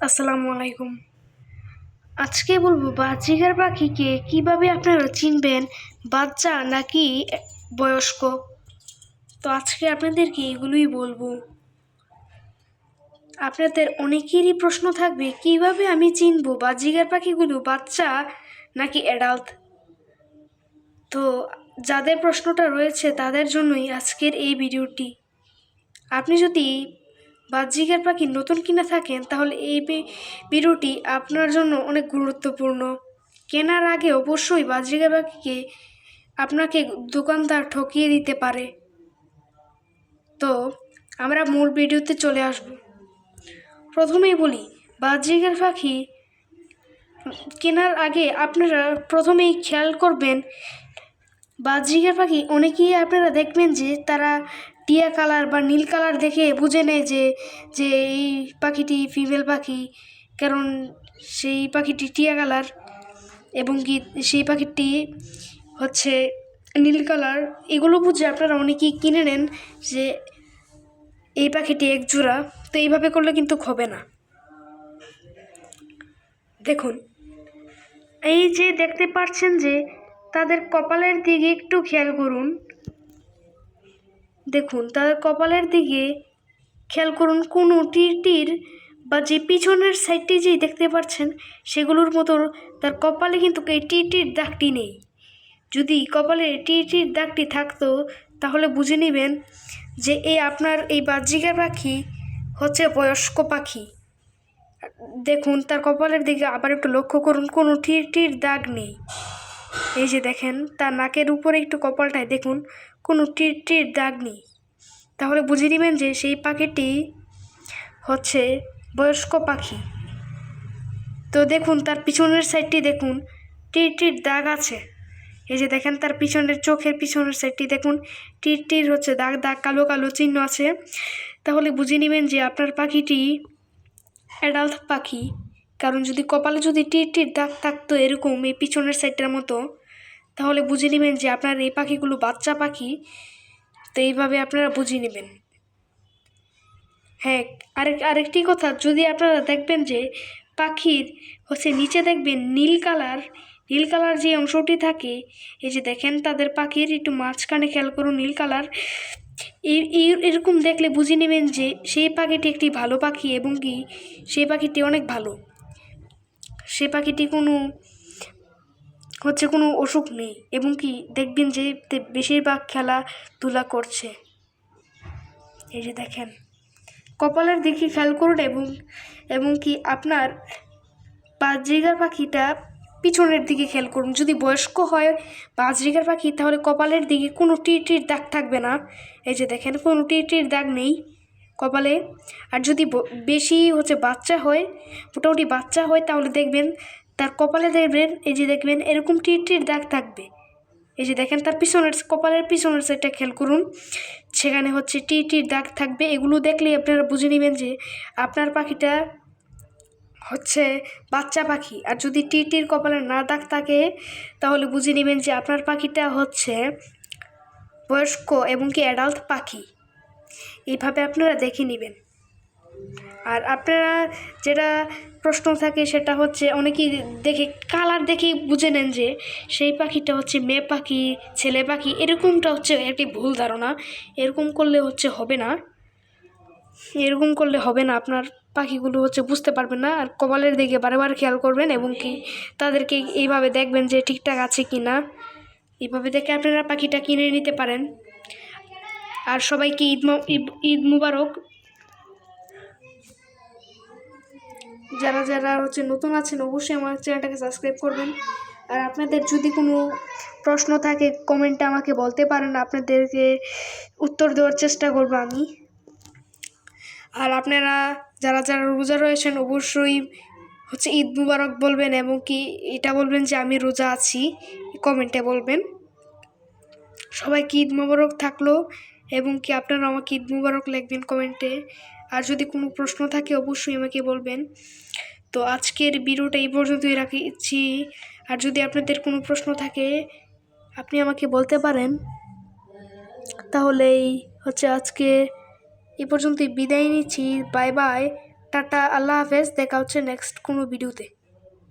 আসসালামু আলাইকুম। আজকে বলবো বাজরিগার পাখিকে কিভাবে আপনারা চিনবেন বাচ্চা নাকি বয়স্ক। তো আজকে আপনাদেরকে এগুলোই বলবো। আপনাদের অনেকেরই প্রশ্ন থাকবে কিভাবে আমি চিনবো বাজরিগার পাখিগুলো বাচ্চা নাকি অ্যাডাল্ট। তো যাদের প্রশ্নটা রয়েছে তাদের জন্যই আজকের এই ভিডিওটি। আপনি যদি বাজরিগার পাখি নতুন কিনে থাকেন তাহলে এই ভিডিওটি আপনার জন্য অনেক গুরুত্বপূর্ণ। কেনার আগে অবশ্যই বাজরিগার পাখিকে আপনাকে দোকানদার ঠকিয়ে দিতে পারে। তো আমরা মূল ভিডিওতে চলে আসব। প্রথমেই বলি, বাজরিগার পাখি কেনার আগে আপনারা প্রথমেই খেয়াল করবেন বাজরিগার পাখি অনেকেই আপনারা দেখবেন যে তারা টিয়া কালার বা নীল কালার দেখে বুঝে নেয় যে যে এই পাখিটি ফিমেল পাখি, কারণ সেই পাখিটি টিয়া কালার এবং কি সেই পাখিটি হচ্ছে নীল কালার। এগুলো বুঝে আপনারা অনেকেই কিনে নেন যে এই পাখিটি এক জোড়া। তো এইভাবে করলে কিন্তু হবে না। দেখুন, এই যে দেখতে পাচ্ছেন যে তাদের কপালের দিকে একটু খেয়াল করুন। দেখুন, তাদের কপালের দিকে খেয়াল করুন, কোনো টির বা যে পিছনের সাইডটি যে দেখতে পাচ্ছেন সেগুলোর মতো তার কপালে কিন্তু এই টির দাগটি নেই। যদি কপালে টির দাগটি থাকতো তাহলে বুঝে নেবেন যে আপনার এই বাজরিগার পাখি হচ্ছে বয়স্ক পাখি। দেখুন, তার কপালের দিকে আবার একটু লক্ষ্য করুন, কোনো টির দাগ নেই। এই যে দেখেন, তার নাকের উপরে একটু কপালটায় দেখুন, কোনো টির দাগ নেই। তাহলে বুঝে নেবেন যে সেই পাখিটি হচ্ছে বয়স্ক পাখি। তো দেখুন, তার পিছনের সাইডটি দেখুন, টির দাগ আছে। এই যে দেখেন, তার পিছনের চোখের পিছনের সাইডটি দেখুন, টির হচ্ছে দাগ কালো কালো চিহ্ন আছে। তাহলে বুঝে নেবেন যে আপনার পাখিটি অ্যাডাল্ট পাখি। কারণ যদি কপালে যদি টির দাগ থাকতো এরকম এই পিছনের সাইডটার মতো, তাহলে বুঝে নেবেন যে আপনার এই পাখিগুলো বাচ্চা পাখি। তো এইভাবে আপনারা বুঝে নেবেন। হ্যাঁ, আরেকটি কথা, যদি আপনারা দেখবেন যে পাখির হচ্ছে নিচে দেখবেন নীল কালার যে অংশটি থাকে, এই যে দেখেন তাদের পাখির একটু মাঝখানে খেয়াল করুন নীল কালার। এরকম দেখলে বুঝে নেবেন যে সেই পাখিটি একটি ভালো পাখি এবং কি সেই পাখিটি অনেক ভালো। সে পাখিটি কোনো অসুখ নেই এবং কি দেখবেন যে বেশিরভাগ খেলাধুলা করছে। এই যে দেখেন, কপালের দিকে খেয়াল করুন এবং কি আপনার বাজরিগার পাখিটা পিছনের দিকে খেয়াল করুন। যদি বয়স্ক হয় বাজরিগার পাখি তাহলে কপালের দিকে কোনো টির দাগ থাকবে না। এই যে দেখেন, কোনো টির দাগ নেই কপালে। আর যদি বেশি বাচ্চা হয়, মোটামুটি বাচ্চা হয়, তাহলে দেখবেন তার কপালে দেখবেন এই যে দেখবেন এরকম টির দাগ থাকবে। এই যে দেখেন, তার কপালের পিছনের সাইডটা খেয়াল করুন, সেখানে হচ্ছে টির দাগ থাকবে। এগুলো দেখলেই আপনারা বুঝে নেবেন যে আপনার পাখিটা হচ্ছে বাচ্চা পাখি। আর যদি টির কপালে না দাগ থাকে তাহলে বুঝে নেবেন যে আপনার পাখিটা হচ্ছে বয়স্ক এবং কি অ্যাডাল্ট পাখি। এইভাবে আপনারা দেখে নেবেন। আর আপনারা যেটা প্রশ্ন থাকে সেটা হচ্ছে অনেকেই দেখে কালার দেখেই বুঝে নেন যে সেই পাখিটা হচ্ছে মেয়ে পাখি ছেলে পাখি। এরকমটা হচ্ছে একটি ভুল ধারণা। এরকম করলে হবে না, আপনার পাখিগুলো বুঝতে পারবেন না। আর কপালের দিকে বারবার খেয়াল করবেন এবং কি তাদেরকে এইভাবে দেখবেন যে ঠিকঠাক আছে কি না। এইভাবে দেখে আপনারা পাখিটা কিনে নিতে পারেন। আর সবাইকে ঈদ মুবারক। যারা নতুন আছেন অবশ্যই আমার চ্যানেলটাকে সাবস্ক্রাইব করবেন। আর আপনাদের যদি কোনো প্রশ্ন থাকে কমেন্টে আমাকে বলতে পারেন, আপনাদেরকে উত্তর দেওয়ার চেষ্টা করব আমি। আর আপনারা যারা রোজা রয়েছেন অবশ্যই ঈদ মুবারক বলবেন এবং কি এটা বলবেন যে আমি রোজা আছি, কমেন্টে বলবেন। সবাইকে ঈদ মুবারক থাকলো এবং কি আপনারা আমাকে ঈদ মুবারক লিখবেন কমেন্টে। আর যদি কোনো প্রশ্ন থাকে অবশ্যই আমাকে বলবেন। তো আজকের ভিডিওটা এই পর্যন্তই রাখছি। আর যদি আপনাদের কোনো প্রশ্ন থাকে আপনি আমাকে বলতে পারেন। তাহলেই আজকে এই পর্যন্তই বিদায় নিচ্ছি। Bye bye. টাটা, আল্লাহ হাফেজ, দেখা হচ্ছে নেক্সট কোনো ভিডিওতে।